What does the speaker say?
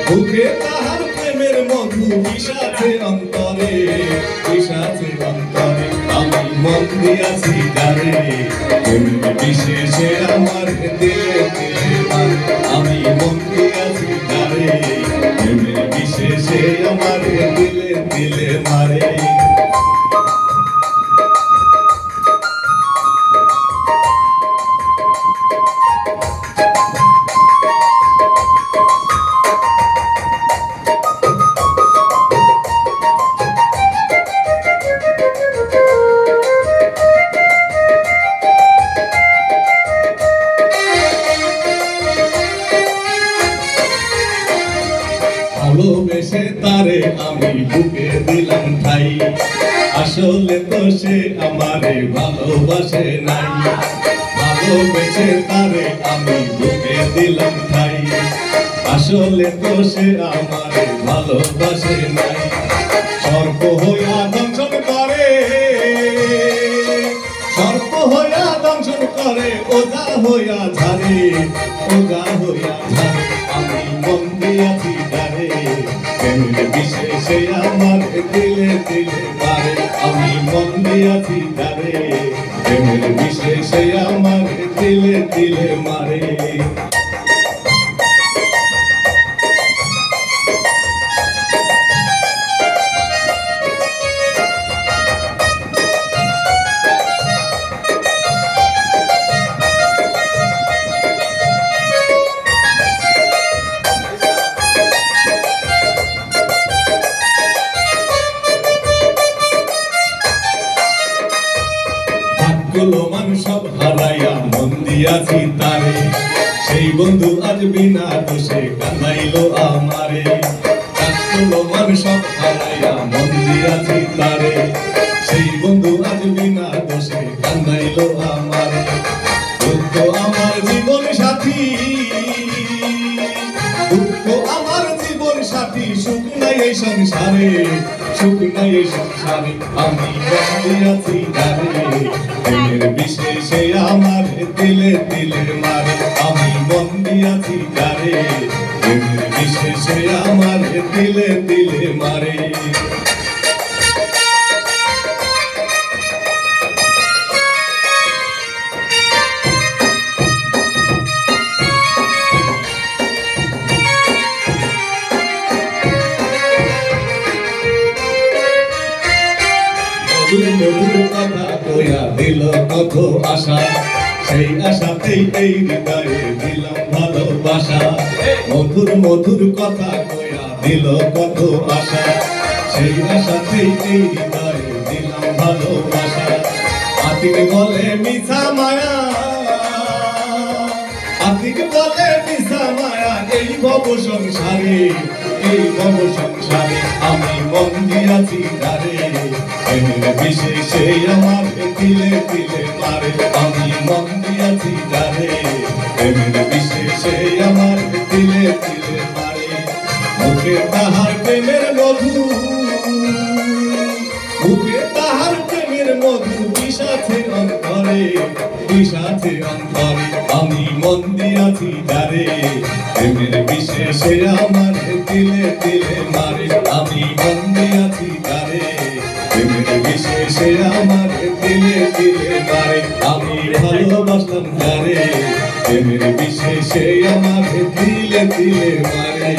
বুকে তাহার প্রেমের মধু বিষাছে অন্তরে, বিষাছে অন্তরে। আমি মন দিয়াছি যারে, প্রেমের বিশেষে আমার দিলে দিলে মারে। আমি মন দিয়াছি যারে, প্রেমের বিশেষে আমার দিলে দিলে মারে। ভালোবেসে তারে আমি বুকে দিলাম ঠাই, আসলে তো সে আমারে ভালোবাসে নাই। ভালোবেসে তারে আমি বুকে দিলাম ঠাই, আসলে তো সে আমারে ভালোবাসে নাই। সর্প হইয়া দংশন করে, সর্প হইয়া দংশন করে, ওজা হইয়া ঝারে, ওজা হইয়া ঝারে। আমি মন দিয়াছি যারে, প্রেমের বিশেষে আমার দিলে দিলে মারে। আমি মন দিয়াছি যারে, প্রেমের বিশেষে আমার দিলে দিলে মারে। মান সব হারাইয়া মন দিয়াছি তারে, সেই বন্ধু আজ বিনা দোষে কাঁদাইলো আমারে। মান সব হারাইয়া মন দিয়াছি তারে, সেই বন্ধু আজ বিনা দোষে কাঁদাইলো আমারে। দুঃখ আমার জীবন সাথী, দুঃখ আমার জীবন সাথী, সুখ নাই এই সংসারে, সুখ নাই এই সংসারে। আমি মন দিয়াছি যারে, প্রেমের বিশেষে আমার দিলে দিলে মারে। আমি মন দিয়াছি যারে, প্রেমের বিশেষে আমার দিলে দিলে মারে। মধুর কথা কইয়া দিল কত আশা, সেই আশাতেই এই হৃদয়ে দিলাম ভালোবাসা। মধুর মধুর কথা কইয়া দিল কত আশা, সেই আশাতেই এই হৃদয়ে দিলাম ভালোবাসা। আতিক বলে মিছা মায়া, আতিক বলে মিছা মায়া, এই ভব সংসারে, এই ভব সংসারে। আমি মন দিয়াছি যারে, প্রেমের বিশেষে আমার দিলে দিলে মারে। আমি মন দিয়াছি যারে, প্রেমের বিশেষে আমার দিলে দিলে মারে। মুখে তাহার প্রেমের মধু, মুখে তাহার প্রেমের মধু বিষাছে অন্তরে, বিষাছে অন্তরে। আমি মন দিয়াছি যারে, প্রেমের বিশেষে আমার দিলে দিলে মারে। আমি মন দিয়াছি যারে, প্রেমের বিশেষে আমার দিলে দিলে মারে। আমি ভালোবাসলাম যারে, প্রেমের বিশেষে আমার দিলে দিলে মারে।